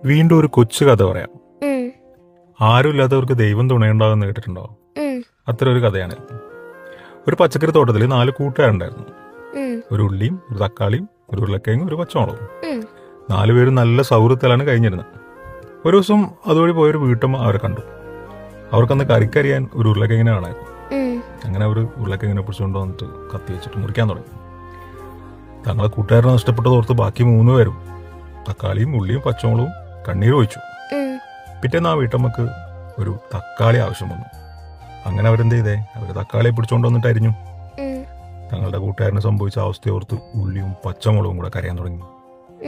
വീണ്ടും ഒരു കൊച്ചു കഥ പറയാം. ഉം, ആരുമില്ലാത്തവർക്ക് ദൈവം തുണയുണ്ടാകുമെന്ന് കേട്ടിട്ടുണ്ടോ? ഉം, അത്ര ഒരു കഥയാണ്. ഒരു പച്ചക്കറി തോട്ടത്തിൽ 4 കൂട്ടുകാരുണ്ടായിരുന്നു. ഉം, ഒരു ഉള്ളിയും, ഒരു തക്കാളിയും, ഒരു ഉരുളക്കിഴങ്ങും, ഒരു പച്ചമുളകും. ഉം, 4 പേരും നല്ല സൗഹൃദത്തിലാണ് കഴിഞ്ഞിരുന്നത്. ഒരു ദിവസം അതുവഴി പോയൊരു വീട്ടമ്മ അവരെ കണ്ടു. അവർക്കന്ന് കറിക്കരിയാൻ ഒരു ഉരുളക്കിഴങ്ങിനെ കാണായിരുന്നു. ഉം, അങ്ങനെ അവർ ഉരുളക്കിഴങ്ങിനെ പിടിച്ചുകൊണ്ട് വന്നിട്ട് കത്തി വെച്ചിട്ട് മുറിക്കാൻ തുടങ്ങി. തങ്ങളെ കൂട്ടുകാരനെ നഷ്ടപ്പെട്ടത് ഓർത്ത് ബാക്കി 3 പേരും തക്കാളിയും ഉള്ളിയും പച്ചമുളകും കണ്ണീര് ഒഴിച്ചു. ഉം, പിറ്റേന്ന് ആ വീട്ടമ്മക്ക് ഒരു തക്കാളി ആവശ്യം വന്നു. അങ്ങനെ അവരെന്ത് ചെയ്തേ? അവർ തക്കാളിയെ പിടിച്ചുകൊണ്ട് വന്നിട്ട് അരിഞ്ഞു. ഉം, തങ്ങളുടെ കൂട്ടുകാരന് സംഭവിച്ച അവസ്ഥയോർത്ത് ഉള്ളിയും പച്ചമുളകും കൂടെ കരയാൻ തുടങ്ങി.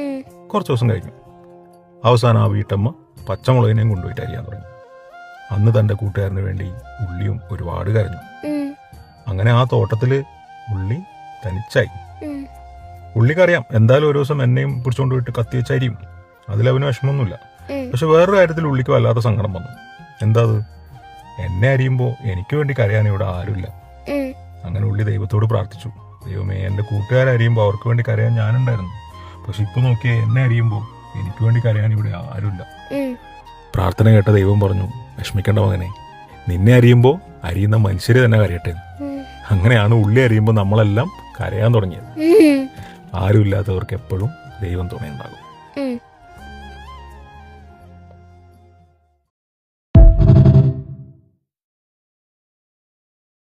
ഉം, കുറച്ച് ദിവസം കഴിഞ്ഞു. അവസാനം ആ വീട്ടമ്മ പച്ചമുളകിനെയും കൊണ്ടുപോയിട്ട് അരിയാൻ തുടങ്ങി. അന്ന് തൻ്റെ കൂട്ടുകാരന് വേണ്ടി ഉള്ളിയും ഒരുപാട് കരഞ്ഞു. ഉം, അങ്ങനെ ആ തോട്ടത്തിൽ ഉള്ളി തനിച്ചായി. ഉം, ഉള്ളിക്കറിയാം എന്തായാലും ഒരു ദിവസം എന്നെയും പിടിച്ചുകൊണ്ട് പോയിട്ട് കത്തി വെച്ചരിയും, അതിലവന് വിഷമമൊന്നുമില്ല. ഉം, പക്ഷെ വേറൊരു കാര്യത്തിൽ ഉള്ളിക്ക് വല്ലാത്ത സങ്കടം വന്നു. എന്താ അത്? എന്നെ അരിയുമ്പോൾ എനിക്ക് വേണ്ടി കരയാൻ ഇവിടെ ആരുമില്ല. ഉം, അങ്ങനെ ഉള്ളി ദൈവത്തോട് പ്രാർത്ഥിച്ചു, ദൈവമേ, എൻ്റെ കൂട്ടുകാരെ അരിയുമ്പോൾ അവർക്ക് വേണ്ടി കരയാൻ ഞാനുണ്ടായിരുന്നു. പക്ഷെ ഇപ്പൊ നോക്കിയേ, എന്നെ അരിയുമ്പോൾ എനിക്ക് വേണ്ടി കരയാൻ ഇവിടെ ആരുമില്ല. ഉം. പ്രാർത്ഥന കേട്ട ദൈവം പറഞ്ഞു, വിഷമിക്കേണ്ട മകനെ, നിന്നെ അരിയുമ്പോൾ അരിയുന്ന മനുഷ്യരെ തന്നെ കരയട്ടെ. അങ്ങനെയാണ് ഉള്ളി അരിയുമ്പോൾ നമ്മളെല്ലാം കരയാൻ തുടങ്ങിയത്. ഉം, ആരുമില്ലാത്തവർക്ക് എപ്പോഴും ദൈവം തുണയുണ്ടാകും. ഉം.